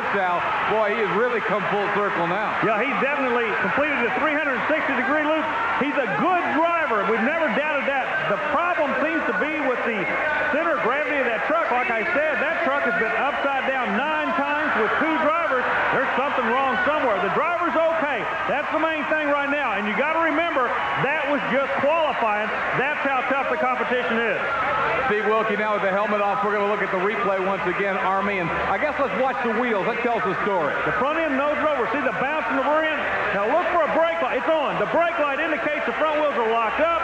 this, Al. Boy, he has really come full circle now. Yeah, he's definitely completed the 360-degree loop. He's a good driver. We've never doubted that. The problem seems to be with the center of gravity of that truck. Like I said, that truck has been upside down 9 times with 2 drivers. There's something wrong somewhere. The driver's okay. That's the main thing right now. And you got to remember, that was just qualifying. That's how tough the competition is. Steve Wilke now with the helmet off. We're going to look at the replay once again, Army. And I guess let's watch the wheels. That tells the story. The front end nose over. See the bounce in the rear end? Now look for a brake light. It's on. The brake light indicates the front wheels are locked up.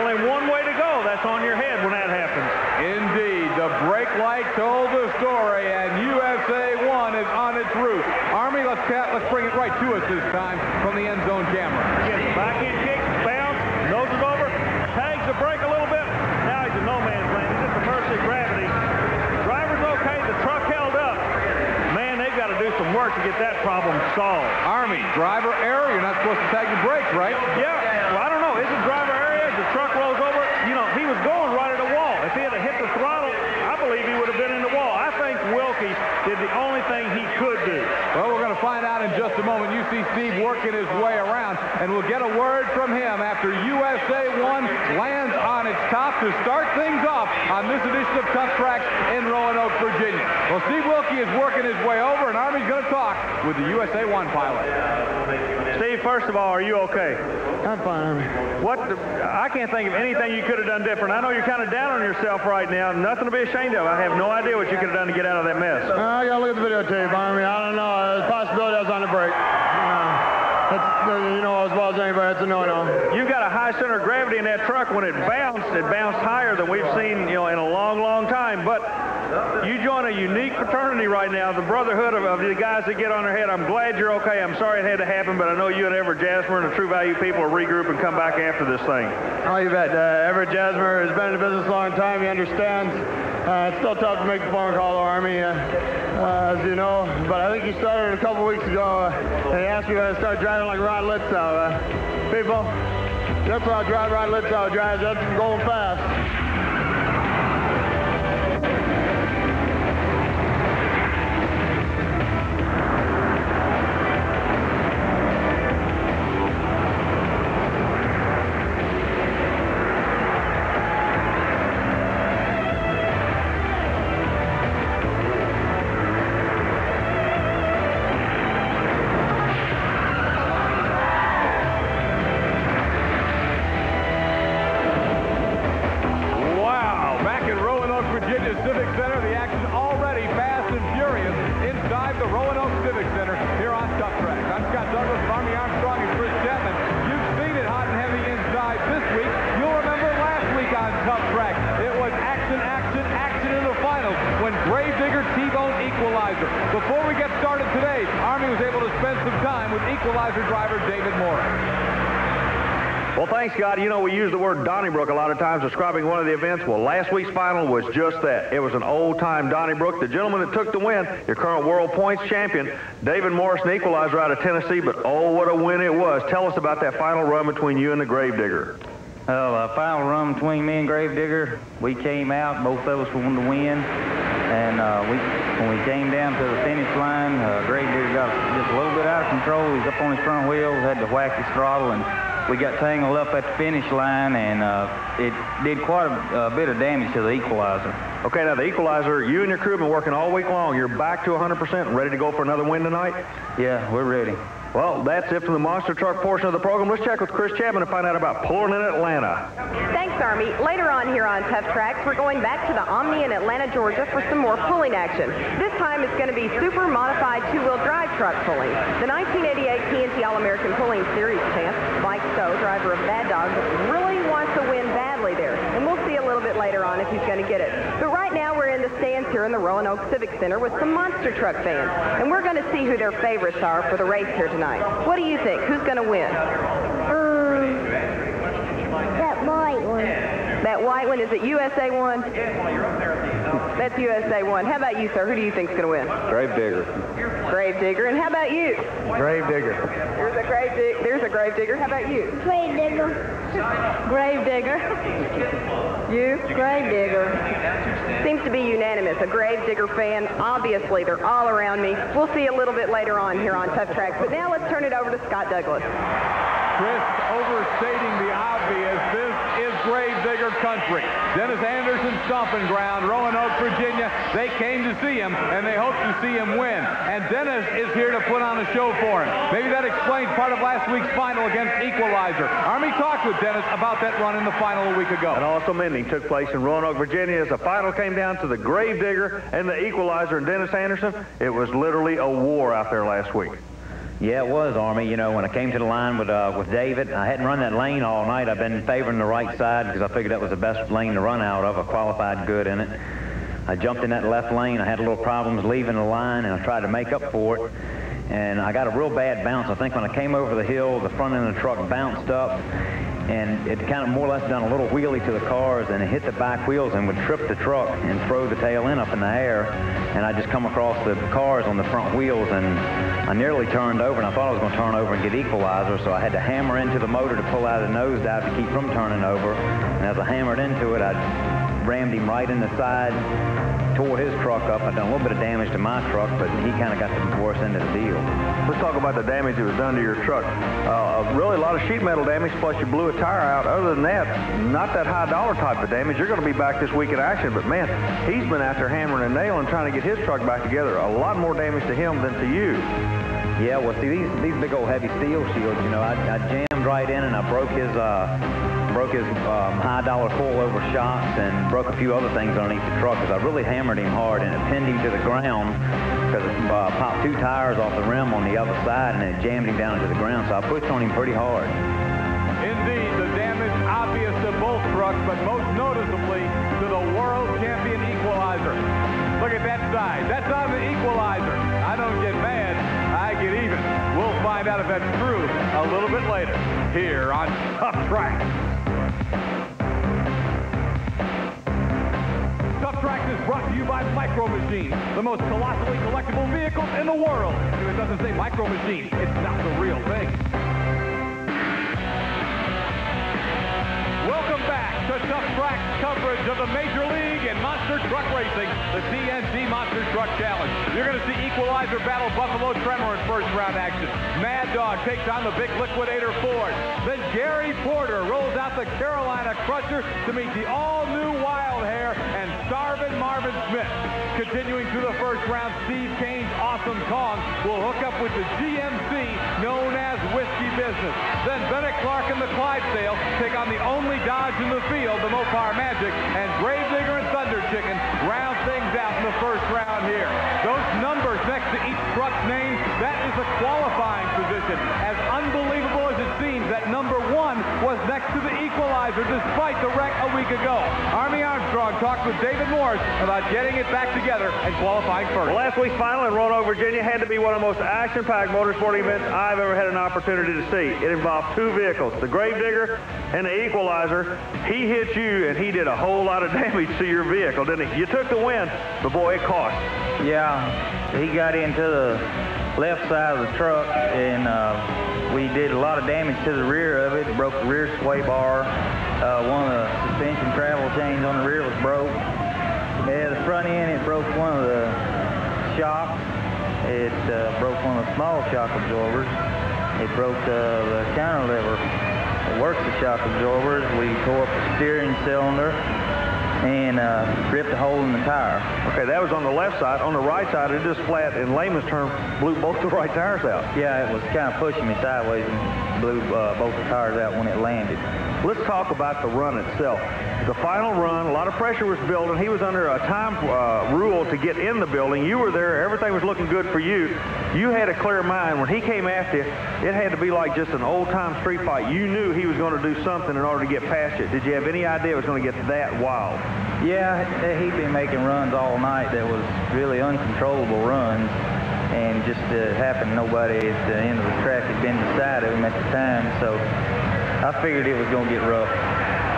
Only one way to go. That's on your head when that happens. Indeed. The brake light told the story, and USA 1 is on its route. Army, let's bring it right to us this time from the end zone camera. Gets back end kick, bounce, noses over, tags the brake a little bit. Now he's in no man's land. He's at the mercy of gravity. Driver's okay. The truck held up. Man, they've got to do some work to get that problem solved. Army, driver error. You're not supposed to tag the brakes, right? Yeah. Well, I don't know. Is it driver error? The truck rolls over. You know, he was going right at a wall. If he had hit the throttle, I believe he would have been in the wall. I think Wilke did the only thing he could do. Well, we're going to find out in just a moment. You see Steve working his way around, and we'll get a word from him after USA 1 lands on its top to start things off on this edition of Tuff Trax in Roanoke, Virginia. Well, Steve Wilke is working his way over, and Army's going to talk with the USA 1 pilot. Steve, first of all, are you okay? I'm fine, Army. I can't think of anything you could have done different. I know you're kind of down on yourself right now. Nothing to be ashamed of. I have no idea what you could have done to get out of that mess. I got to look at the videotape, Army. I don't know. There's a possibility I was on the brake. You know as well as anybody, it's a no-no. You've got a high center of gravity in that truck. When it bounced higher than we've seen, in a long, long time. But you join a unique fraternity right now, the brotherhood of the guys that get on their head. I'm glad you're okay. I'm sorry it had to happen, but I know you and Everett Jasmer and the True Value people will regroup and come back after this thing. Oh, you bet. Everett Jasmer has been in the business a long time. He understands. It's still tough to make the phone call, Army, as you know. But I think he started a couple weeks ago. He asked me if I start driving like Ron Litzow. People, that's how Ron Litzow drives. That's going fast. Before we get started today, Army was able to spend some time with Equalizer driver David Morris. Well, thanks, Scott. You know, we use the word Donnybrook a lot of times describing one of the events. Well, last week's final was just that. It was an old-time Donnybrook. The gentleman that took the win, your current world points champion, David Morris, an Equalizer out of Tennessee. But, oh, what a win it was. Tell us about that final run between you and the Gravedigger. Well, final run between me and Gravedigger, we came out, both of us wanted to win. And when we came down to the finish line, Gravedigger got just a little bit out of control. He was up on his front wheels, had to whack his throttle, and we got tangled up at the finish line, and it did quite a bit of damage to the Equalizer. Okay, now the Equalizer, you and your crew have been working all week long. You're back to 100%, ready to go for another win tonight? Yeah, we're ready. Well, that's it from the Monster Truck portion of the program. Let's check with Chris Chapman to find out about pulling in Atlanta. Thanks, Army. Later on here on Tuff Trax, we're going back to the Omni in Atlanta, Georgia for some more pulling action. This time it's going to be super modified two-wheel drive truck pulling. The 1988 TNT All-American Pulling Series champ, Mike Stowe, driver of Bad Dog, really wants to win badly there. And we'll see a little bit later on if he's going to get it. But right now we're in the stands here in the Roanoke Civic Center with some Monster Truck fans. And we're going to see who their favorites are for the race here tonight. What do you think? Who's going to win? That white one. That white one? Is it USA 1? That's USA 1. How about you, sir? Who do you think's going to win? Gravedigger. Gravedigger. Digger. And how about you? Grave digger. There's a grave digger. How about you? Grave digger. Grave digger. You? Grave digger. Seems to be unanimous. A grave digger fan. Obviously, they're all around me. We'll see a little bit later on here on Tuff Trax. But now let's turn it over to Scott Douglas. Chris overstating the obvious. This is grave digger country. Dennis Anderson stomping ground, Roanoke, Virginia. They came to see him, and they hope to see him win. And Dennis is here to put on a show for him. Maybe that explains part of last week's final against Equalizer. Army talked with Dennis about that run in the final a week ago. And also mending took place in Roanoke, Virginia, as the final came down to the grave digger and the Equalizer and Dennis Anderson. It was literally a war out there last week. Yeah, it was, Army. You know, when I came to the line with David, I hadn't run that lane all night. I've been favoring the right side because I figured that was the best lane to run out of. I qualified good in it. I jumped in that left lane. I had a little problems leaving the line, and I tried to make up for it. And I got a real bad bounce. I think when I came over the hill, the front end of the truck bounced up, and it kind of more or less done a little wheelie to the cars, and it hit the back wheels and would trip the truck and throw the tail end up in the air. And I just come across the cars on the front wheels, and I nearly turned over, and I thought I was going to turn over and get Equalizer, so I had to hammer into the motor to pull out of the nosedive to keep from turning over. And as I hammered into it, I rammed him right in the side, tore his truck up. I done a little bit of damage to my truck, but he kind of got the worst end of the deal. Let's talk about the damage that was done to your truck. Really a lot of sheet metal damage, plus you blew a tire out. Other than that, not that high dollar type of damage. You're going to be back this week in action, but man, he's been out there hammering and nailing, trying to get his truck back together. A lot more damage to him than to you. Yeah, well, see, these big old heavy steel shields, you know, I jammed right in and I broke his high dollar coilover shocks and broke a few other things underneath the truck because I really hammered him hard, and it pinned him to the ground because it popped 2 tires off the rim on the other side, and it jammed him down into the ground, so I pushed on him pretty hard. Indeed, the damage obvious to both trucks, but most noticeably to the world champion Equalizer. Look at that side. That's on the Equalizer. I don't get mad. I get even. We'll find out if that's true a little bit later here on Tuff Trax. Tuff Trax is brought to you by Micro Machines, the most colossally collectible vehicles in the world. If it doesn't say Micro Machine, it's not the real thing. Welcome back to Tuff Trax coverage of the Major League and Monster Truck Racing, the TNT Monster Truck Challenge. You're going to see Equalizer battle Buffalo Tremor in first round action. Mad Dog takes on the big Liquidator Ford. Then Gary Porter rolls out the Carolina Crusher to meet the all-new Wild Hair and Starvin' Marvin Smith. Continuing through the first round, Steve Cain's Awesome Kong will hook up with the GMC known as Whisky Business. Then Bennett Clark and the Clydesdale take on the only Dodge in the field, the Mopar Magic, and Gravedigger and Thunder Chicken round things out in the first round here. Those numbers next to each truck's name, that is a qualifying position. As unbelievable as it seems, that number 1 was next to the Equalizer despite the wreck a week ago. Army Armstrong talked with David Morris about getting it back together and qualifying first. Well, last week's final in Roanoke, Virginia had to be one of the most action-packed motorsporting events I've ever had an opportunity to see. It involved 2 vehicles, the Gravedigger and the Equalizer. He hit you, and he did a whole lot of damage to your vehicle, didn't he? You took the win, but boy, it cost. Yeah, he got into the left side of the truck, and we did a lot of damage to the rear of it. Broke the rear sway bar. One of the suspension travel chains on the rear was broke. Yeah, the front end, it broke one of the shocks. It broke one of the small shock absorbers. It broke the counter lever that works the shock absorbers. We tore up the steering cylinder and ripped a hole in the tire. Okay, that was on the left side. On the right side, it just flat, in layman's terms, blew both the right tires out. Yeah, it was kind of pushing me sideways and blew both the tires out when it landed. Let's talk about the run itself. The final run, a lot of pressure was building. He was under a time rule to get in the building. You were there. Everything was looking good for you. You had a clear mind. When he came after you, it had to be like just an old-time street fight. You knew he was going to do something in order to get past you. Did you have any idea it was going to get that wild? Yeah, he'd been making runs all night that was really uncontrollable runs. And just happened nobody at the end of the track had been beside him at the time. So I figured it was going to get rough.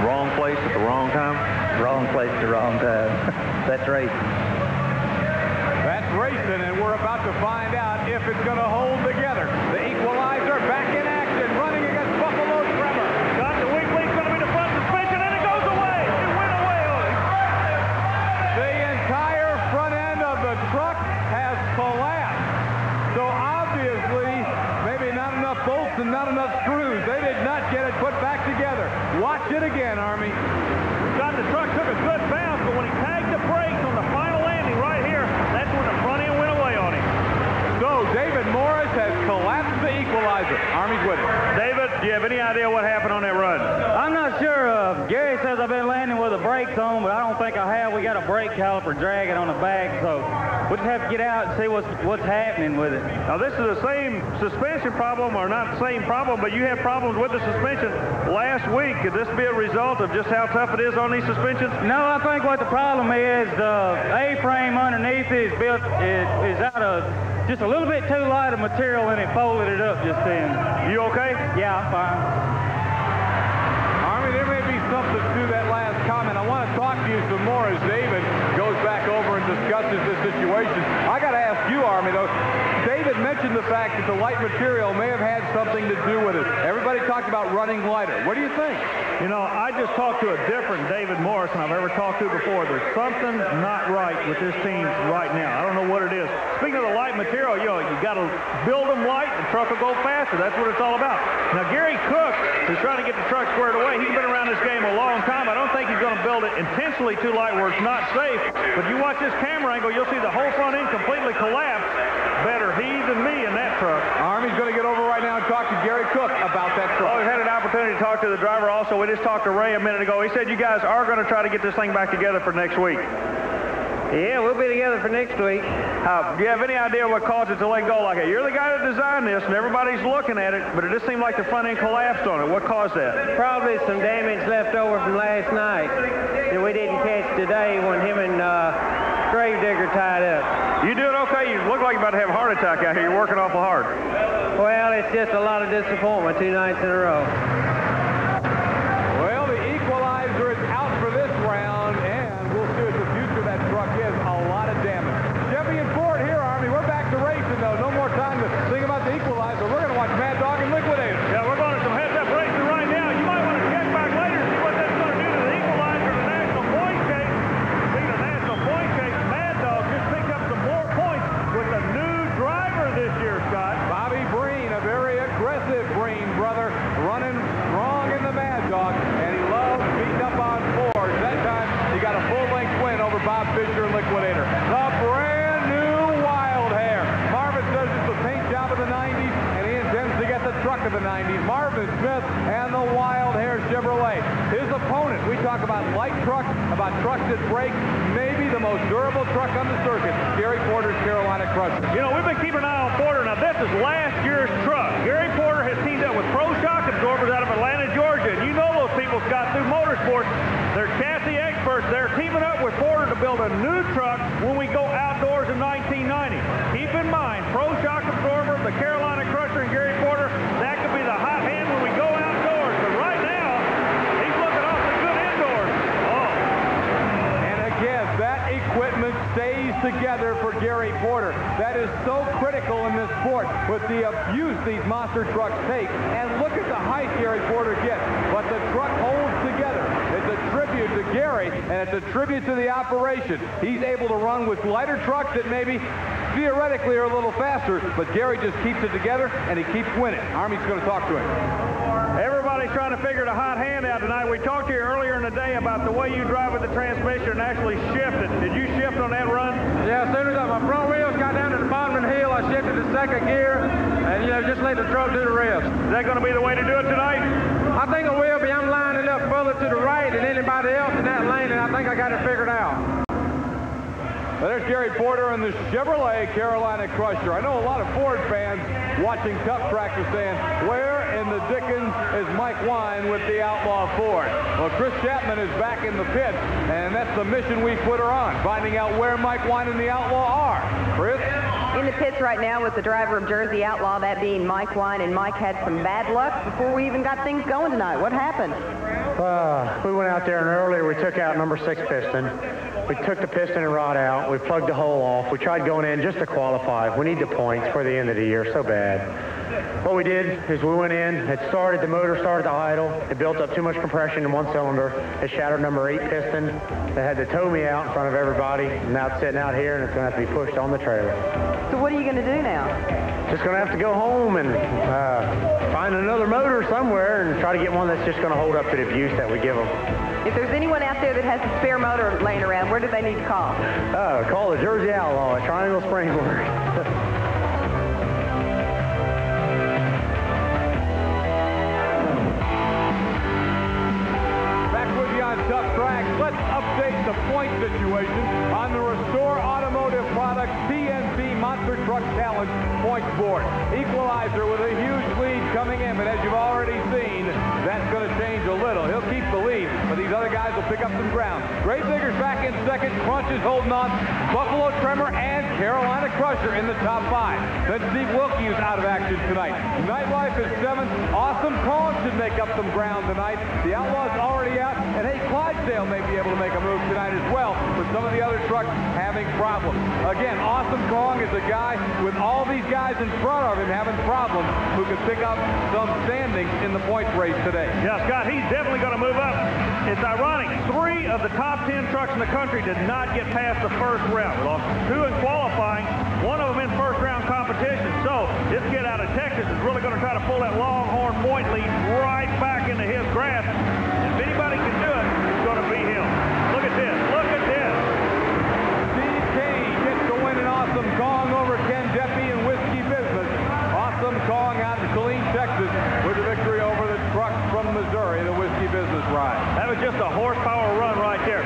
Wrong place at the wrong time? Wrong place at the wrong time. That's racing. That's racing, and we're about to find out if if it's going to hold together. The Equalizer back in action, running against Buffalo Tremor. Got the weak link's going to be the front suspension, and it goes away. It went away on it. The entire front end of the truck has collapsed. So obviously, maybe not enough bolts and not enough screws. They did not get it put back together. Watch it again, Army. The truck took a good bounce, but when he tagged the brakes on the final landing right here, that's when the front end went away on him. So David Morris has collapsed the Equalizer. Army's with it. David, do you have any idea what happened on that run? I'm not sure. Gary says I've been landing with the brakes on, but I don't think I have. We got a brake caliper dragging on the back, so we'll just have to get out and see what's happening with it. Now, this is the same suspension problem, or not the same problem, but you had problems with the suspension last week. Could this be a result of just how tough it is on these suspensions? No, I think what the problem is, the A-frame underneath is built is out of just a little bit too light of material, and it folded it up just then. You okay? Yeah, I'm fine. Army, there may be something to that last comment. I want to talk to you some more as David goes back over and discusses this situation. I got to ask you, Army, though. David mentioned the fact that the light material may have had something to do with it. Everybody talked about running lighter. What do you think? You know, I just talked to a different David Morris than I've ever talked to before. There's something not right with this team right now. I don't know what it is. Speaking of the light material, you got to build them light, the truck will go faster. That's what it's all about. Now, Gary Cook is trying to get the truck squared away. He's been around this game a long time. I don't think he's going to build it intentionally too light where it's not safe. But you watch this camera angle, you'll see the whole front end completely collapse. Better he than me in that truck. Army's going to get over right now and talk to Gary Cook about that truck. Oh, we've had an opportunity to talk to the driver also. We just talked to Ray a minute ago. He said you guys are going to try to get this thing back together for next week. Yeah, we'll be together for next week. Do you have any idea what caused it to let go like that? You're the guy that designed this, and everybody's looking at it, but it just seemed like the front end collapsed on it. What caused that? Probably some damage left over from last night that we didn't catch today when him and Gravedigger tied up. You doing okay? You look like you're about to have a heart attack out here. You're working awful hard. Well, it's just a lot of disappointment 2 nights in a row. Well, the Equalizer is out for this round, and we'll see what the future of that truck is. A lot of damage. Chevy and Ford here, Army. We're back to racing, though. No more time to think about the Equalizer. We're going to watch Mad Dog and Liquidator. Yeah, we're going to some heads-up racing right now. You might want to check back later and see what that's going to do to the Equalizer in the national point chase. Speaking of national point chase, Mad Dog just picked up some more points with a new driver this year, Scott. Bobby Breen, a very aggressive Breen brother, running strong in the Mad Dog, and he loves beating up on Ford. That time, he got a full-length win over Bob Fisher and Liquidator. The brand new Wild Hair. Marvin says it's the paint job of the 90s, and he intends to get the truck of the 90s. Marvin Smith and the Wild Hair Chevrolet. His opponent, we talk about light trucks, about trucks that break, maybe the most durable truck on the circuit, Gary Porter's Carolina Crusher. You know, we've been keeping an eye on Porter. Now, this is last year's truck. Gary Porter has teamed up with Pro Shock Absorbers out of Atlanta, Georgia. And you know those people, Scott, through motorsports. They're chassis experts. They're teaming up with Porter to build a new truck when we go outdoors in 1990. Keep in mind, Pro Shock Absorber, the Carolina Crusher, and Gary Porter, that could be the hot hand when we go outdoors. But right now, he's looking awfully good indoors. Oh. And again, that equipment stays together for Gary Porter. That is so critical in this sport with the abuse these monster trucks take. And look at the height Gary Porter gets. But the truck holds together. It's a tribute to Gary, and it's a tribute to the operation. He's able to run with lighter trucks that maybe theoretically are a little faster, but Gary just keeps it together, and he keeps winning. Army's going to talk to him. Everybody's trying to figure the hot hand out tonight. We talked to you earlier in the day about the way you drive with the transmission and actually shift it. Did you shift on that run? Yeah, as soon as my front wheels got down to the bottom of the hill, I shifted to second gear and, just let the truck do the rest. Is that going to be the way to do it tonight? I think it will be. I'm lining up further to the right than anybody else in that lane, and I think I got it figured out. Well, there's Gary Porter and the Chevrolet Carolina Crusher. I know a lot of Ford fans watching Tuff Trax are saying, where in the dickens is Mike Wine with the Outlaw Ford? Well, Chris Chapman is back in the pit, and that's the mission we put her on, finding out where Mike Wine and the Outlaw are. Chris? In the pits right now with the driver of Jersey Outlaw, that being Mike Wine, and Mike had some bad luck before we even got things going tonight. What happened? We went out there and earlier we took out number 6 piston. We took the piston and rod out. We plugged the hole off. We tried going in just to qualify. We need the points for the end of the year so bad. What we did is we went in, the motor started to idle. It built up too much compression in one cylinder. It shattered number 8 piston. They had to tow me out in front of everybody. And now it's sitting out here and it's going to have to be pushed on the trailer. So what are you going to do now? Just going to have to go home and find another motor somewhere and try to get one that's just going to hold up to the abuse that we give them. If there's anyone out there that has a spare motor laying around, where do they need to call? Call the Jersey Outlaw at Triangle Spring Works. Tuff Trax. Let's update the point situation on the Restore Automotive Products TNT Monster Truck Challenge points board. Equalizer with a huge lead coming in, but as you've already seen, that's going to change a little. He'll keep the lead, but these other guys will pick up some ground. Gravedigger's back in second. Crunch is holding on. Buffalo Tremor and Carolina Crusher in the top 5. Then Steve Wilke is out of action tonight. Nightlife is 7th. Awesome Kong should make up some ground tonight. The Outlaw's already out, and hey, Clydesdale may be able to make a move tonight as well, with some of the other trucks having problems. Again, Awesome Kong is a guy with all these guys in front of him having problems who could pick up some standings in the points race today. Yeah, Scott, he's definitely going to move up. It's ironic. 3 of the top 10 trucks in the country did not get past the first round. We lost 2 in qualifying, 1 of them in first round competition. So this kid out of Texas is really going to try to pull that Longhorn point lead right back into his grasp. If anybody can do it, it's going to be him. Look at this. Look at this. Steve Cain gets the win in Awesome Kong over Ken Deppe and Whisky Business. Awesome Kong out in Killeen, Texas, with the victory over the truck from Missouri, the Whisky Business ride. That was just a horsepower run right there.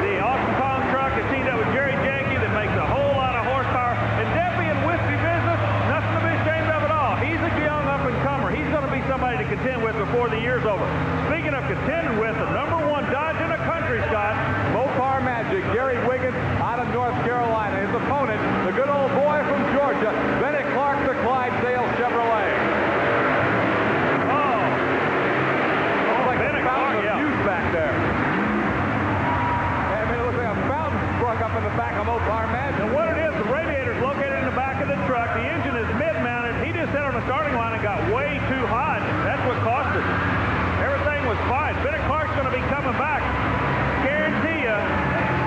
The Awesome Kong truck is teamed up with Jerry Janke that makes a whole lot of horsepower. And Deppe and Whisky Business, nothing to be ashamed of at all. He's a young up-and-comer. He's going to be somebody to contend with before the year's over. Speaking of contending with, the #1 Dodge in the country, Scott. Mopar Magic, Gary Wiggins out of North Carolina. His opponent, the good old boy from Georgia, Bennett Clark, the Clydesdale Chevrolet. Oh. Looks like a fountain of juice back there. I mean, it looks like a fountain sprung up in the back of Mopar Magic. And what it is, the radiator is located in the back of the truck. The engine is mid-mounted. He just sat on the starting line and got way too hot. That's what cost us. Everything was fine. Bennett Clark's going to be coming back. Guarantee you,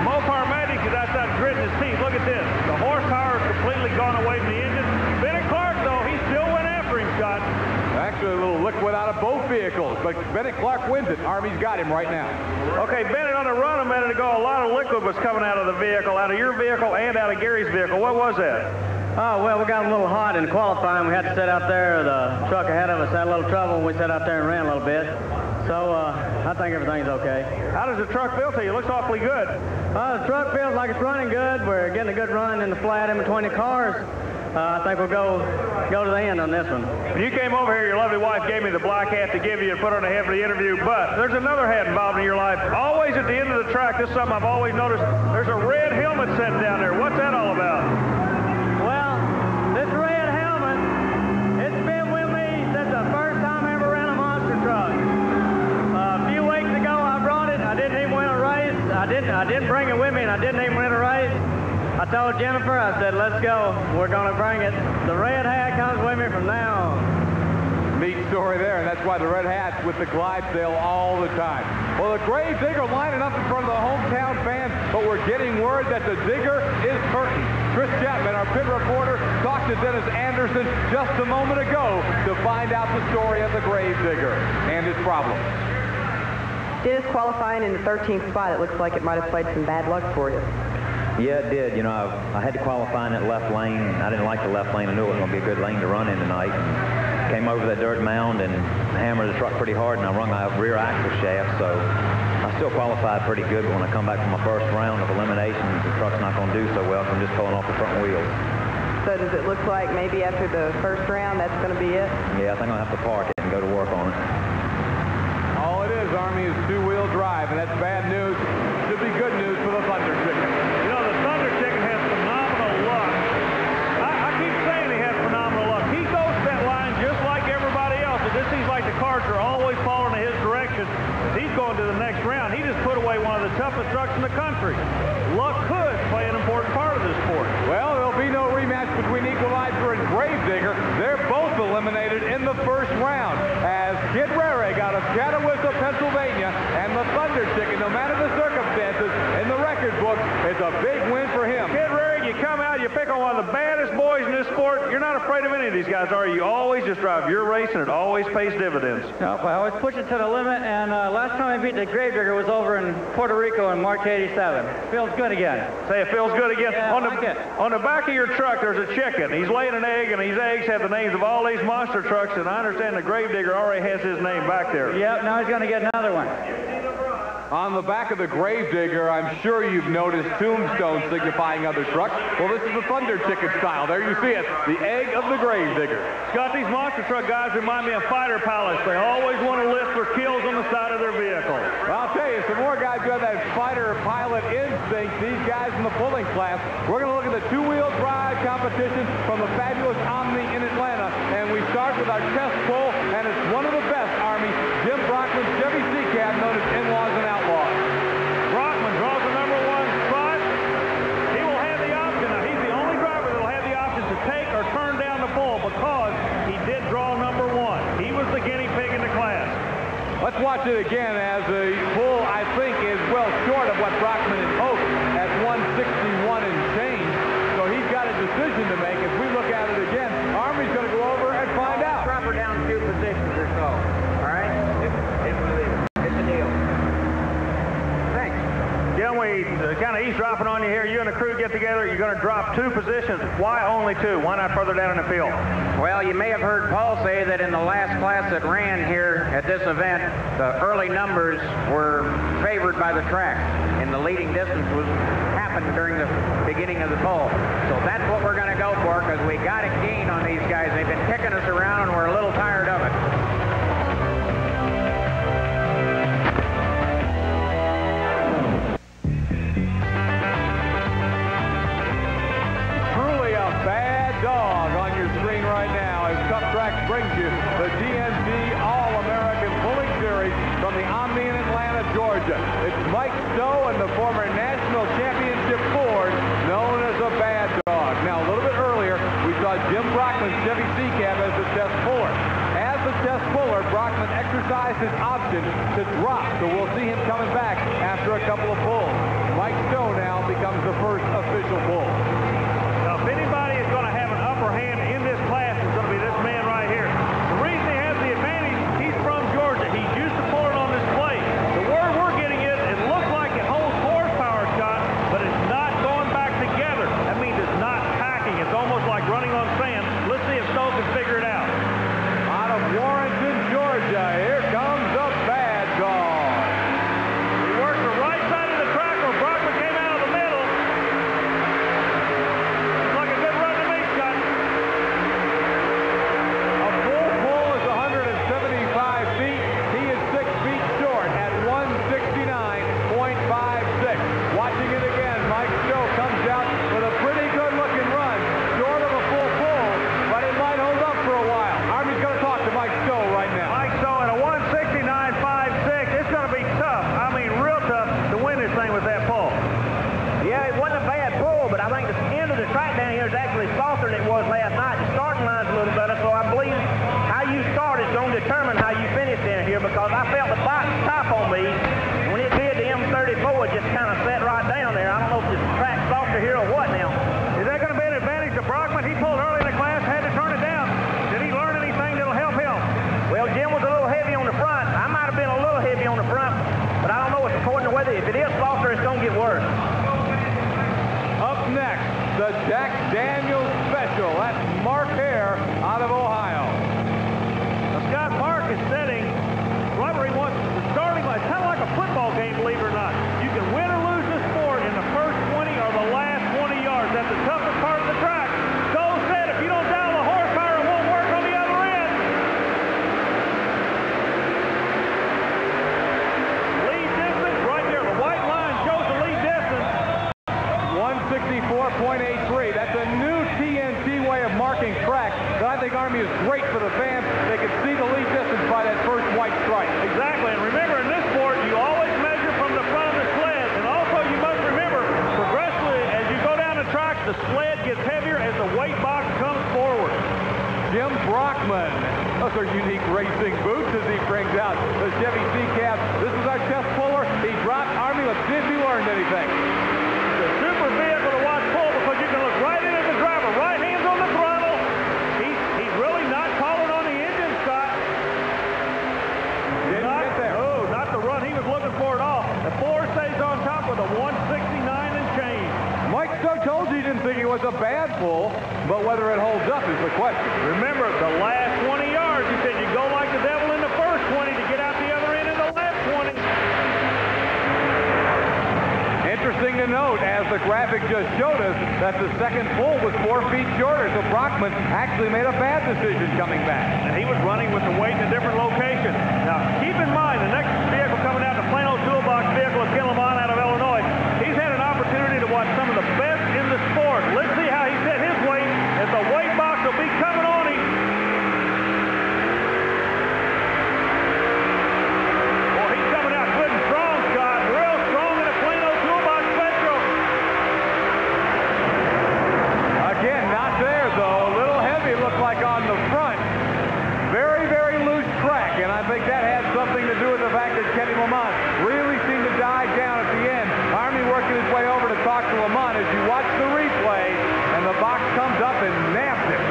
Mopar Magic is outside gritting his teeth. Look at this. The horsepower is completely gone away from the engine. Bennett Clark, though, he still went after him, Scott. Actually, a little liquid out of both vehicles, but Bennett Clark wins it. Army's got him right now. Okay, Bennett, on the run a minute ago, a lot of liquid was coming out of the vehicle, out of your vehicle and out of Gary's vehicle. What was that? Oh, well, we got a little hot in qualifying. We had to sit out there. The truck ahead of us had a little trouble, and we sat out there and ran a little bit. So I think everything's okay. How does the truck feel to you? It looks awfully good. The truck feels like it's running good. We're getting a good run in the flat in between the cars. I think we'll go to the end on this one. When you came over here, your lovely wife gave me the black hat to give you and put on the head for the interview, but there's another hat involved in your life. Always at the end of the track, this is something I've always noticed, there's a red helmet sitting down there. What's that all about? Well, this red helmet, it's been with me since the first time I ever ran a monster truck. A few weeks ago, I brought it. I didn't even win a race. I didn't bring it with me, and I didn't even win a race. I told Jennifer, I said, let's go. We're going to bring it. The red hat comes with me from now on. Neat story there, and that's why the red hat's with the Clydesdale all the time. Well, the Gravedigger lining up in front of the hometown fans, but we're getting word that the digger is hurting. Chris Chapman, our pit reporter, talked to Dennis Anderson just a moment ago to find out the story of the Gravedigger and his problems. Dennis, qualifying in the 13th spot, it looks like it might have played some bad luck for you. Yeah, it did. You know, I had to qualify in that left lane, and I didn't like the left lane. I knew it was going to be a good lane to run in tonight. Came over that dirt mound and hammered the truck pretty hard, and I rung my rear axle shaft, so I still qualified pretty good. But when I come back from my first round of eliminations, the truck's not going to do so well, so I'm just pulling off the front wheels. So does it look like maybe after the first round, that's going to be it? Yeah, I think I'll have to park it and go to work on it. All it is, Army, is two-wheel drive, and that's bad news. Should be good news for the Thunder Chicken. You know, the Thunder Chicken has phenomenal luck. I keep saying he has phenomenal luck. He goes to that line just like everybody else. It just seems like the cards are always falling in his direction. He's going to the next round. He just put away one of the toughest toughest trucks in the country. Luck could play an important part of this sport. Well, there'll be no rematch between Equalizer and Gravedigger. They're both eliminated in the first round as Kid Rarig out of Catawissa, Pennsylvania, and the Thunder Chicken, no matter the circumstances, in the record book, it's a big win for him. Kid Rarig, you come out, you pick on one of the baddest boys in this sport. You're not afraid of any of these guys, are you? You always just drive your race, and it always pays dividends. Nope, I always push it to the limit, and last time I beat the Gravedigger was over in Puerto Rico in March '87. Feels good again. Say it feels good again. Yeah, on the back of your truck, there's a chicken. He's laying an egg, and these eggs have the names of all these monster trucks, and I understand the Gravedigger already has his name back there. Yep, now he's going to get another one. On the back of the Gravedigger, I'm sure you've noticed tombstones signifying other trucks. Well, this is the Thunder Chicken style. There you see it, the egg of the Gravedigger. Scott, these monster truck guys remind me of fighter pilots. They always want to lift for kills on the side of their vehicle. Well, I'll tell you, some more guys who have that fighter pilot instinct, these guys in the pulling class. We're going to look at the two-wheel drive competition from the fabulous Omni in Atlanta, and we start with our test pull, and it's one of the best, Army, Jim Brockman's Chevy C-Cab, known as In-Laws and Outlaws. Brockman draws the #1 spot. He will have the option. Now, he's the only driver that will have the option to take or turn down the pull because he did draw #1. He was the guinea pig in the class. Let's watch it again as the pull, I think, is well short of what Brockman had hoped at 161 and change. So he's got a decision to make. As we look at it again, Army's going to go over and find out. Drop her down 2 positions or so. All right? It's a deal. Thanks. Jim, we kind of eavesdropping on you here. You and the crew get together. You're going to drop 2 positions. Why only 2? Why not further down in the field? Well, you may have heard Paul say that in the last class that ran here at this event, the early numbers were favored by the track, and the leading distance happened during the beginning of the pull. So that's what we're going to go for, because we got a gain on these guys. They've been kicking us around, and we're a little tired of it. Truly a bad dog on your screen right now as Tuff Trax brings you the TNT All-American Pulling Series from the Omni in Atlanta, Georgia. It's Mike Stowe and the former national championship Ford, known as a bad dog. Now, a little bit earlier, we saw Jim Brockman's Chevy C-Cab as the test puller. As the test puller, Brockman exercised his option to drop, so we'll see him coming back after a couple of pulls. Mike Stowe now becomes the first official pull. Now, if anybody is going to have an upper hand in this class, it's going to be this man right here. The reason he has the advantage, he's from Georgia. He's used to pulling on this plate. The word we're getting is it looks like it holds horsepower, Scott, but it's not going back together. That means it's not packing. It's almost like running on sand. Let's see if Stowe can figure it out. Out of Warrenton, Georgia, here comes the bad dog. He worked the right side of the track where Brockman came out of the middle. Looks like a good run to me, Scott. A full pull is 175 feet. He is 6 feet short at 169.56. Watching it again, Mike Stowe comes out with a pretty good-looking run. Short of a full pull, but it might hold up for a while. Army's going to talk to Mike Stowe right now. Mike Stowe at a 169.56. It's going to be tough. I mean, real tough to win this thing with that pull. Yeah, it wasn't a bad pull, but I think the end of the track down here is actually softer than it was last night. The starting line's a little better, so I believe how you start is going to determine how you finish down here, because I felt the box top on me. When it did, the M34 just kind of sat right down there. I don't know if the track's softer here or what now. Is that going to be an advantage to Brockman? He pulled early in the class, had to turn it down. Did he learn anything that'll help him? Well, Jim was a little heavy on the front. I might have been a little heavy on the front, but I don't know what's according to weather. If it is softer, it's going to get worse. Up next, the Jack Daniels Special. That's Mark Hare out of Ohio. Now, Scott, Mark is setting right where he wants the starting line. It's kind of like a football game, believe it or not. You can win or lose the sport in the first 20 or the last 20 yards. That's the toughest part of the track. Stowe said if you don't dial the horsepower, it won't work on the other end. Lead distance right there. The white line shows the lead distance. 164.83. That's a new TNT way of marking tracks that I think Army is great for the fans. They can see the lead distance by that first white stripe. Exactly. And remember, in this sport, you always measure from the front of the sled. And Brockman. Those are unique racing boots as he brings out the Chevy C-Cab. This is our chest puller. He dropped Army. Let's see if he learned anything. It's a super vehicle to watch pull because you can look right into the driver. Right hand's on the throttle. He's really not calling on the engine, Scott. Didn't get there. Oh, not the run he was looking for at all. The Ford stays on top with a 169 and change. Mike Stowe told you he didn't think it was a bad pull, but whether it holds up is the question. Remember, the last 20 yards, he said you go like the devil in the first 20 to get out the other end in the last 20. Interesting to note, as the graphic just showed us, that the second pull was 4 feet shorter, so Brockman actually made a bad decision coming back. And he was running with the weight in a different location. Now, keep in mind, the next vehicle coming out, the plain old toolbox vehicle of Ken Lamont out of Illinois, he's had an opportunity to watch some of the best in the sport. Let's see how he set his weight as the weight box will be coming on him. Boy, he's coming out good and strong, Scott. Real strong in a plain old toolbox petrol. Again, not there, though. A little heavy, looked like on the front. Very, very loose track, and I think that had something to do with the fact that Kenny Lamont really seemed to die down at the end. Army working his way over to talk to Lamont as you watch the replay, and the box comes up and naps it.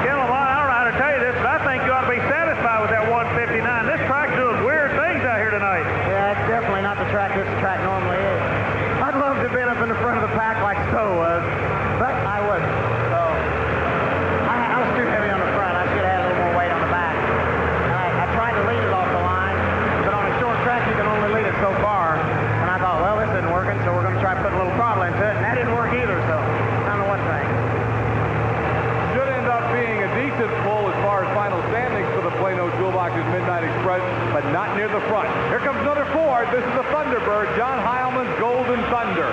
Ken Lamont, I don't know how to tell you this, but I think you ought to be satisfied with that 159. This track's doing weird things out here tonight. Yeah, it's definitely not the track this track normally is. I'd love to have been up in the front of the pack like Stowe was, but I wasn't. So I was too heavy on the front. I should have had a little more weight on the back. And I tried to lead it off the line, but on a short track you can only lead it so far. And I thought, well, this isn't working, so we're going to try to put a little throttle into it, and that didn't work either, so I don't know what to think. Should end up being a decent pull as far as final standings for the Plano Toolbox's Midnight Express, but not near the front. Here comes another Ford. This is the Thunderbird, John Heilman's Golden Thunder.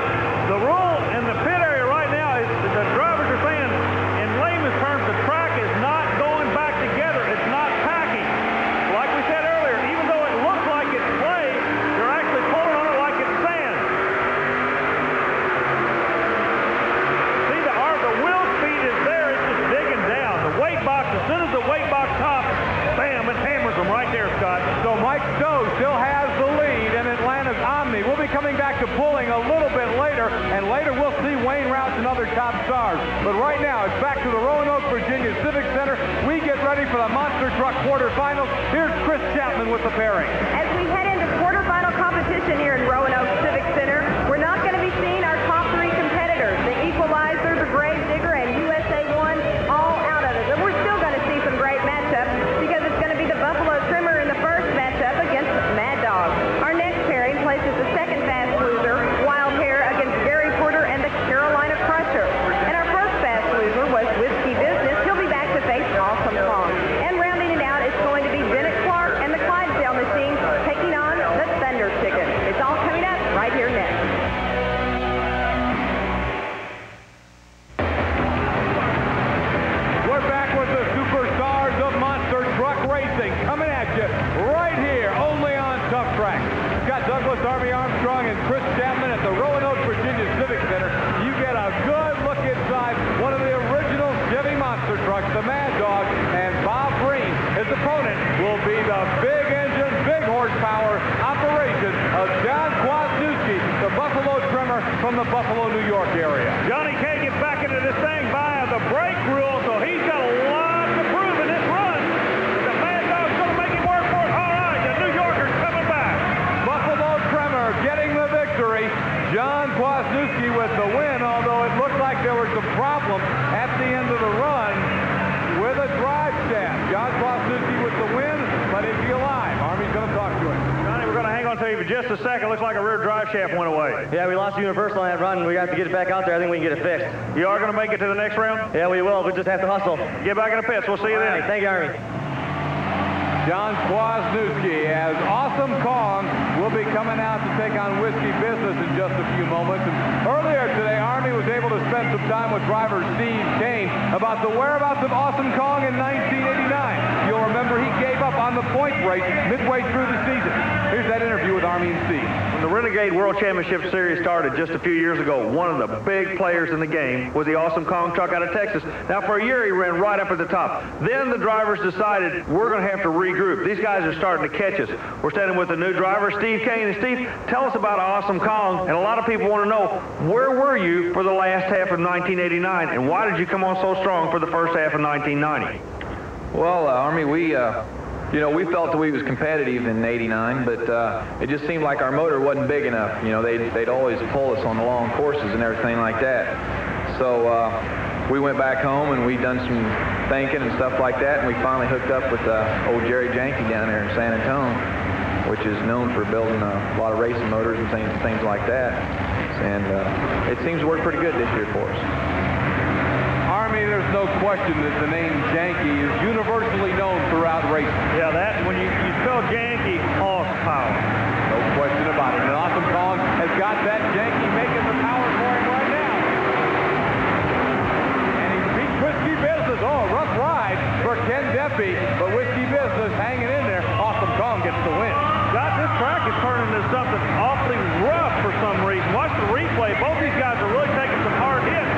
The rule in the pit area right now is the drivers are saying, in layman's terms, the track is not going back together. It's not packing. Like we said earlier, even though it looks like it's clay, you're actually pulling on it like it's sand. See, the wheel speed is there. It's just digging down. The weight box, as soon as the weight box tops, bam, it hammers them right there, Scott. So Mike Stowe still has the lead in Atlanta's Omni. We'll be coming back to pulling a little bit later, and later we'll see Wayne Routes and other top stars. But right now, it's back to the Roanoke, Virginia Civic Center. We get ready for the Monster Truck quarterfinals. Here's Chris Chapman with the pairing. As we head into quarterfinal competition here in Roanoke Civic Center, we're not going to be seeing our top 3 competitors, the Equalizer, the Grave Digger, and USA 1, all out of it. But we're still going to see some great matchups because it's going to be the Buffalo Trimmer in the first matchup against Mad Dog. Our next pairing places the second fast loser, Wild Hair, against Gary Porter and the Carolina Crusher. And our first fast loser was Whisky Business. He'll be back to face Awesome Kong. And rounding it out is going to be Bennett Clark and the Clydesdale Machine taking on the Thunder Chicken. It's all coming up right here next. We're back with the superstars of Monster Truck Racing coming at you right here, only on Tuff Trax. Scott Douglas, Army Armstrong, and Chris Chapman at the Roanoke, Virginia Civic Center. You get a good look inside one of the original Chevy Monster Trucks, the Mad Dog, and Bob Breen. His opponent will be the big engine, big horsepower operation of John Kwasniewski, the Buffalo Trimmer from the Buffalo, New York area. Johnny K gets back into this thing via the brake rule, so he's got a lot to prove in this run. The Mad Dog's going to make him work for it. All right, the New Yorker's coming back. Buffalo Trimmer getting the victory. John Kwasniewski with the win, although it looked like there were some problems at the end of the run with a drive shaft. John Kwasniewski with the win, but is he alive? Army's going to talk to him. Johnny, we're going to hang on to you for just a second. Looks like a rear drive shaft went away. Yeah, we lost universal on that run. We have to get it back out there. I think we can get it fixed. You are going to make it to the next round? Yeah, we will. We just have to hustle. Get back in the pits. We'll see you then. Right, thank you, Army. John Kwasniewski, as Awesome Kong will be coming out to take on Whisky Business in just a few moments. And earlier today, Army was able to spend some time with driver Steve Cain about the whereabouts of Awesome Kong in 1989. You'll remember he gave up on the points race midway through the season. Here's that interview with Army and Steve. when the Renegade World Championship Series started just a few years ago, one of the big players in the game was the Awesome Kong truck out of Texas. Now, for a year, he ran right up at the top. Then the drivers decided, we're going to have to regroup. These guys are starting to catch us. We're standing with a new driver, Steve Cain. And Steve, tell us about Awesome Kong. And a lot of people want to know, where were you for the last half of 1989, and why did you come on so strong for the first half of 1990? Well, Army, we felt that we was competitive in '89, but it just seemed like our motor wasn't big enough. You know, they'd always pull us on the long courses and everything like that. So we went back home and we done some thinking and stuff like that, and we finally hooked up with old Jerry Janke down there in San Antonio, which is known for building a lot of racing motors and things like that. And it seems to work pretty good this year for us. Army, there's no question that the name Janke is universally known throughout racing. Yeah, that, when you spell Janke, horsepower. No question about it. And Awesome Kong has got that Janke making the power for him right now. And he beat Whisky Business. Oh, rough ride for Ken Deppe, but Whisky Business hanging in there. Awesome Kong gets the win. God, this track is turning into something awfully rough for some reason. Watch the replay. Both these guys are really taking some hard hits.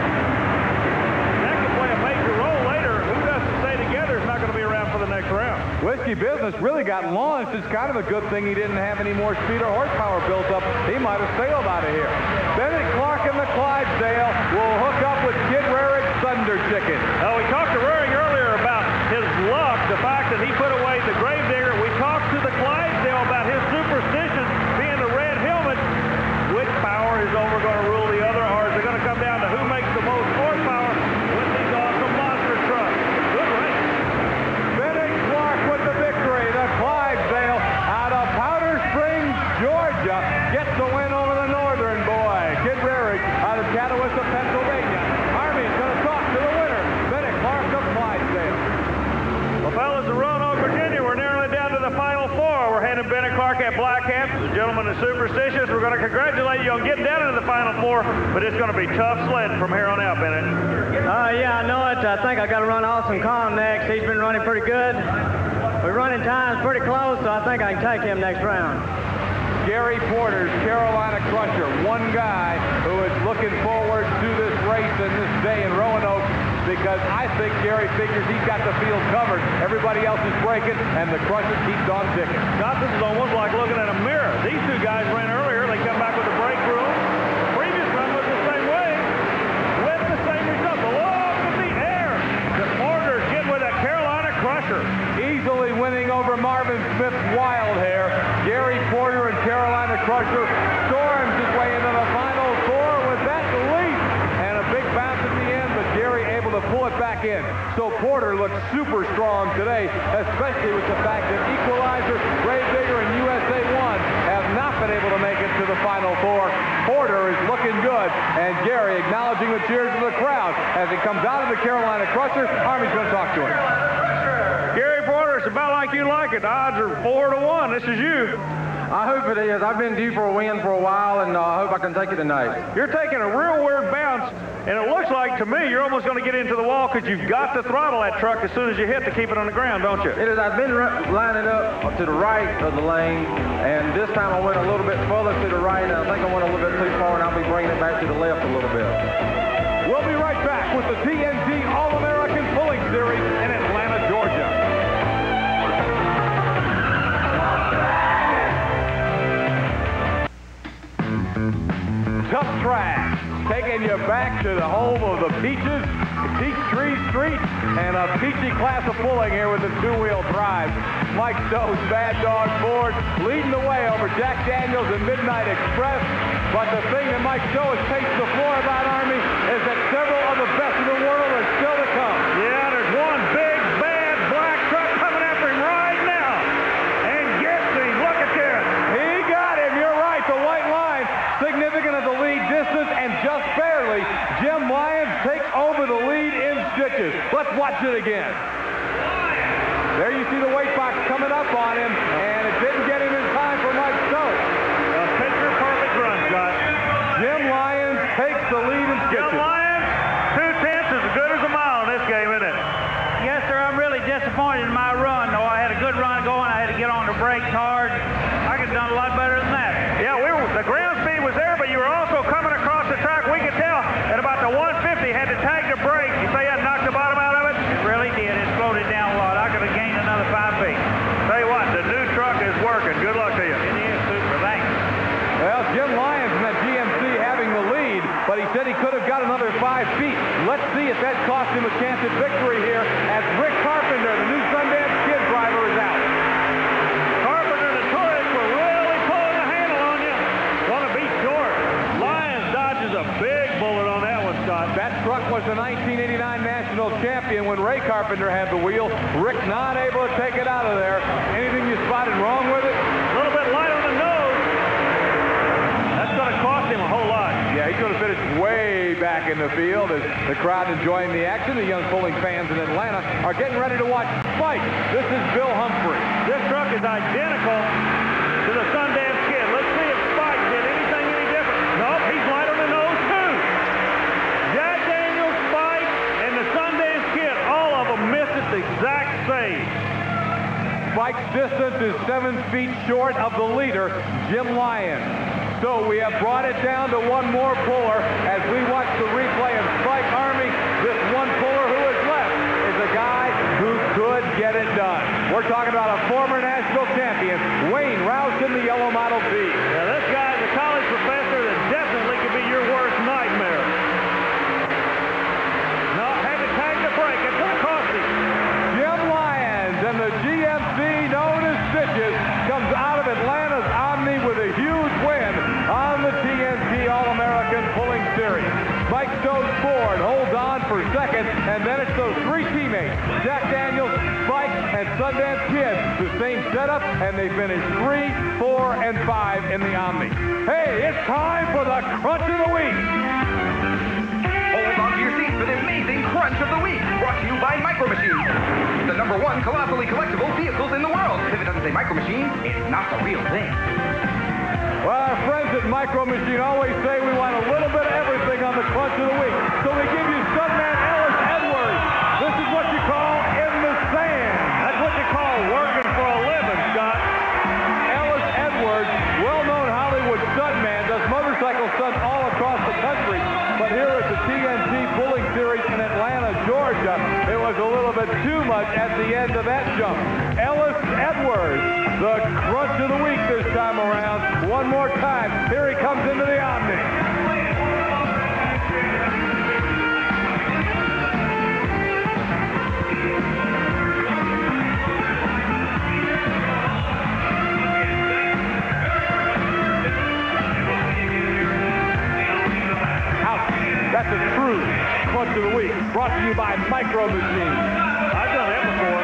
That could play a major role later. Who doesn't stay together is not going to be around for the next round. Whisky Business really got launched. It's kind of a good thing he didn't have any more speed or horsepower built up. He might have sailed out of here. Bennett Clark and the Clydesdale will hook up with Kid Rarig Thunder Chicken. Oh, we talked to Rarig earlier about his luck, the fact that he put away the Gravedigger. We talked to the Clydesdale about his superstition being the red helmet. Which power is over going to rule the other, or is it going to come down to who makes the most horsepower with these awesome monster trucks? Good race. Bennett Clark with the victory. The Clydesdale out of Powder Springs, Georgia, gets the win over the Northern boy. Kid Rarig out of Catawissa, Pennsylvania. Army is going to talk to the winner, Bennett Clark of Clydesdale. Well, fellas, in Roanoke, Virginia, we're nearly down to the final four. We're handing Bennett Clark at Black Hats. The gentleman is superstitious. We're going to congratulate you on getting down into the final four, but it's going to be tough sledding from here on out, Bennett. Yeah, I know it. I think I got to run Awesome Kong next. He's been running pretty good. We're running times pretty close, so I think I can take him next round. Gary Porter's Carolina Crusher, one guy who is looking forward to this race and this day in Roanoke, because I think Gary figures he's got the field covered. Everybody else is breaking, and the Crusher keeps on ticking. God, this is almost like looking at a mirror. These two guys ran earlier. They come back with the brake room. The previous run was the same way, with the same result. Up in the air. The Porter's getting with that Carolina Crusher. Easily winning over Marvin Smith's Wild Hair. Gary Porter and Carolina Crusher storms his way into the final four with that leap. And a big bounce at the end, but Gary able to pull it back in. So Porter looks super strong today, especially with the fact that Equalizer, Gravedigger, and USA 1 have not been able to make it to the final four. Porter is looking good, and Gary acknowledging the cheers of the crowd as he comes out of the Carolina Crusher. Army's going to talk to him. Gary Porter, it's about like you like it. The odds are 4-1. This is you. I hope it is. I've been due for a win for a while, and I hope I can take it tonight. You're taking a real weird bounce, and it looks like to me you're almost going to get into the wall because you've got to throttle that truck as soon as you hit to keep it on the ground, don't you? It is. I've been lining up to the right of the lane, and this time I went a little bit further to the right, and I think I went a little bit too far, and I'll be bringing it back to the left a little bit. We'll be right back with the TNT All-American Pulling Series in Atlanta, Georgia. Tuff Trax, taking you back to the home of the Peaches, Peachtree Street, and a peachy class of pulling here with the two-wheel drive. Mike Stowe's Bad Dog Ford leading the way over Jack Daniels and Midnight Express. But the thing that Mike Stowe has paced the floor about, Army, is that several of the best in the world are still to come. Yeah, there's one big, bad black truck coming after him right now. And gets him. Look at this. He got him. You're right. The white line, significant of the lead distance, and just barely, Jim Lyons takes over the lead in stitches. Let's watch it again. There you see the weight box coming up on him, and it didn't get him in time for Mike Stowe. A picture-perfect run, Scott. Jim Lyons takes the lead in stitches. Jim Lyons, 2/10 is as good as a mile in this game, isn't it? Yes, sir. I'm really disappointed in my run. Though I had a good run going, I had to get on the brakes hard. I could have done a lot better than that. Yeah, Deppe. Tell you what, the new truck is working. Good luck to you. Super, thanks. Well, Jim Lyons in that GMC having the lead, but he said he could have got another 5 feet. Let's see if that cost him a chance at victory here as Rick Carpenter, the new Sundance Kid driver, is out. Carpenter and the Toys were really pulling the handle on you. Going to beat short. Lyons dodges a big bullet on that one, Scott. That truck was the 1989 national champion when Ray Carpenter had the wheel. Rick not able to take it out of there. Anything you spotted wrong with it? A little bit light on the nose. That's going to cost him a whole lot. Yeah, he's going to finish way back in the field as the crowd enjoying the action. The young pulling fans in Atlanta are getting ready to watch Spike. This is Bill Humphrey. This truck is identical to the Sundance Kid. Let's see if Spike did anything any different. Nope, he's light on the nose too. Jack Daniels, Spike, and the Sundance Kid, all of them missed it the exact same. Spike's distance is 7 feet short of the leader, Jim Lyons. So we have brought it down to one more puller as we watch the replay of Spike Army. This one puller who is left is a guy who could get it done. We're talking about a former national champion, Wayne Rouston, the yellow Model T. Yeah, this guy's a college professor that definitely could be your worst nightmare. No, had to tag the break. It's going to cost him. Jim Lyons and the GMC known as Stitches comes out of Atlanta's Omni with a huge win on the TNT All-American Pulling Series. Mike Stone's Ford holds on for second, and then it's those 3 teammates, Jack Daniels, Spike, and Sundance Kid, the same setup, and they finish 3, 4, and 5 in the Omni. Hey, it's time for the Crunch of the Week. Hold on to your seat for the amazing Crunch of the Week, brought to you by Micro Machines, the #1 colossally collectible vehicles in the world. If it doesn't say Micro Machines, it's not the real thing. Well, our friends at Micro Machine always say we want a little bit of everything on the Crunch of the Week. So we give you Stuntman Ellis Edwards. This is what you call in the sand. That's what you call working for a living, Scott. Ellis Edwards, well-known Hollywood stuntman, does motorcycle stunts all across the country. But here at the TNT Pulling Series in Atlanta, Georgia, it was a little bit too much at the end of that jump. Ellis Edwards, the Crunch of the Week this time around. One more time, here he comes into the Omni. That's a true Crunch of the Week, brought to you by Micro Machines. I've done that before.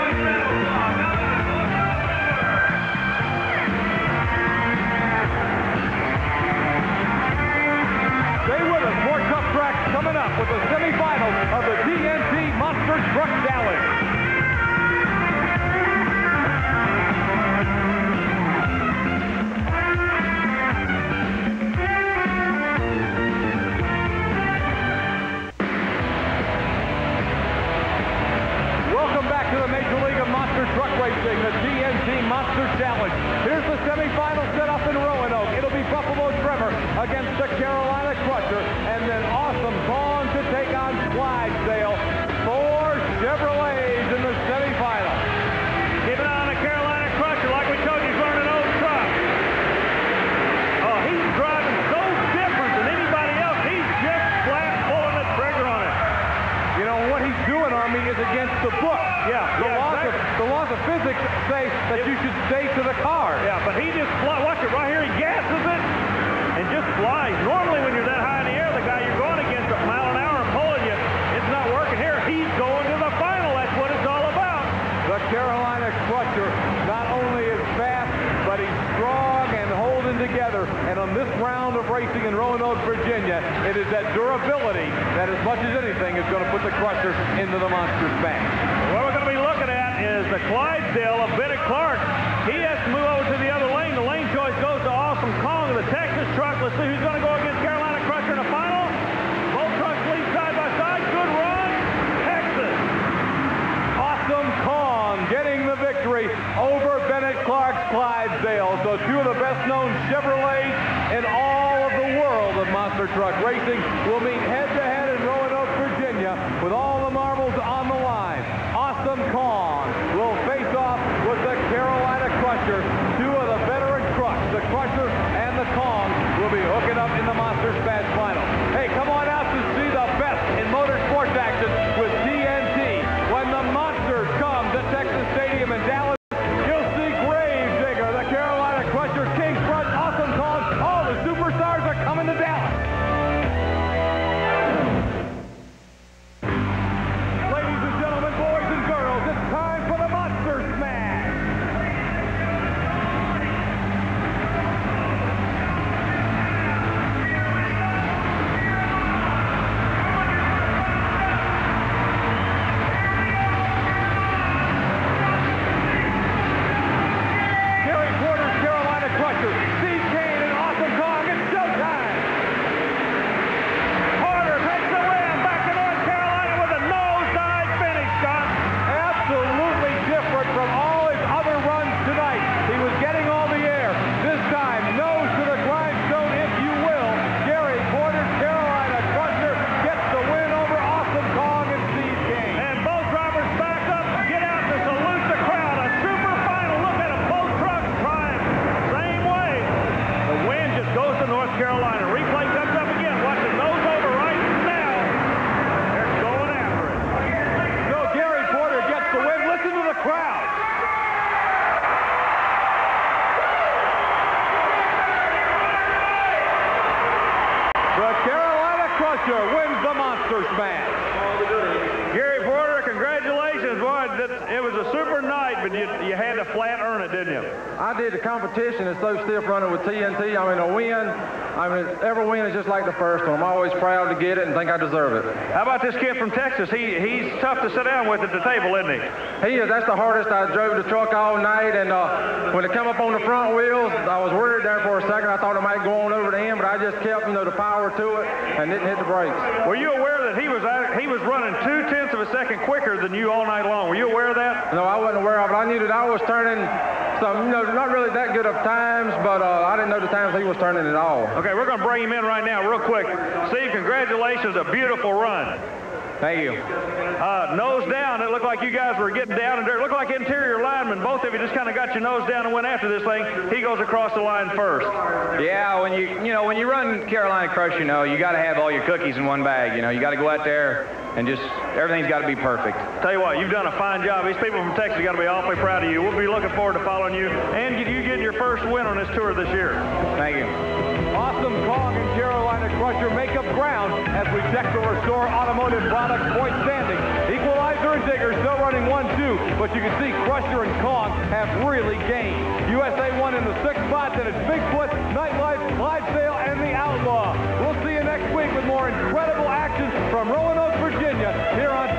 Stay with us, more Tuff Trax coming up with the semifinals of the TNT Monster Truck Challenge. Welcome back to the Major League of Monster Truck Racing, the TNT Monster Challenge. Here's the semifinal set up in Roanoke. It'll be Buffalo Tremor against the Carolina Crusher, and then Awesome Cain to take on Clydesdale. 4 Chevrolets in the semifinal. Keep an eye on the Carolina Crusher. Like we told you, he's running an old truck. Oh, he's driving so different than anybody else. He's just flat pulling the trigger on it. You know, what he's doing, Army, is against the book. The laws of physics say that you should stay to the car. Yeah, but he just flies. Watch it right here. He gasses it and just flies. Normally, when you're that high in the air, the guy you're going against a mile an hour and pulling you, it's not working here. He's going to the final. That's what it's all about. The Carolina Crusher not only is fast, but he's strong and holding together. And on this round of racing in Roanoke, Virginia, it is that durability that, as much as anything, is going to put the Crusher into the monster's back. What we're going to be looking at is the Clydesdale-Bennett Clark. He has to move over to the other lane. The lane choice goes to Awesome Cain, the Texas truck. Let's see who's going to go against Carolina Crusher in the final. Both trucks lead side by side. Good run, Texas. Awesome Cain getting the victory over Bennett Clark's Clydesdale. So 2 of the best-known Chevrolets in all of the world of monster truck racing will meet head-to-head in Roanoke, Virginia, with all the marbles on the line. Awesome Cain will face off with the but you had to flat earn it, didn't you? I did. The competition is so stiff running with TNT. I mean, a win, every win is just like the first one. I'm always proud to get it and think I deserve it. How about this kid from Texas? He's tough to sit down with at the table, isn't he? He is. That's the hardest. I drove the truck all night, and when it come up on the front wheels, I was worried there for a second. I thought it might go on over to him, but I just kept, the power to it and didn't hit the brakes. Were you aware that he was running 0.2 of a second quicker than you all night long? Were you aware of that? No, I wasn't aware of it. I knew that I was turning some, not really that good of times, but I didn't know the times he was turning at all. Okay, we're going to bring him in right now real quick. Steve, congratulations. A beautiful run. Thank you. Nose down. It looked like you guys were getting down and dirt. It looked like interior linemen. Both of you just kind of got your nose down and went after this thing. He goes across the line first. Yeah, when you run Carolina Crush, you got to have all your cookies in one bag. You got to go out there and just everything's got to be perfect. Tell you what, you've done a fine job. These people from Texas got to be awfully proud of you. We'll be looking forward to following you and you getting your first win on this tour this year. Thank you. Awesome Kong and Carolina Crusher make up ground as we check the Restore Automotive Products point standing. Equalizer and Digger still running 1-2, but you can see Crusher and Kong have really gained. USA won in the 6th spot, then it's Bigfoot, Nightlife, Clydesdale, and the Outlaw. We'll see you next week with more incredible action from Roanoke, Virginia, here on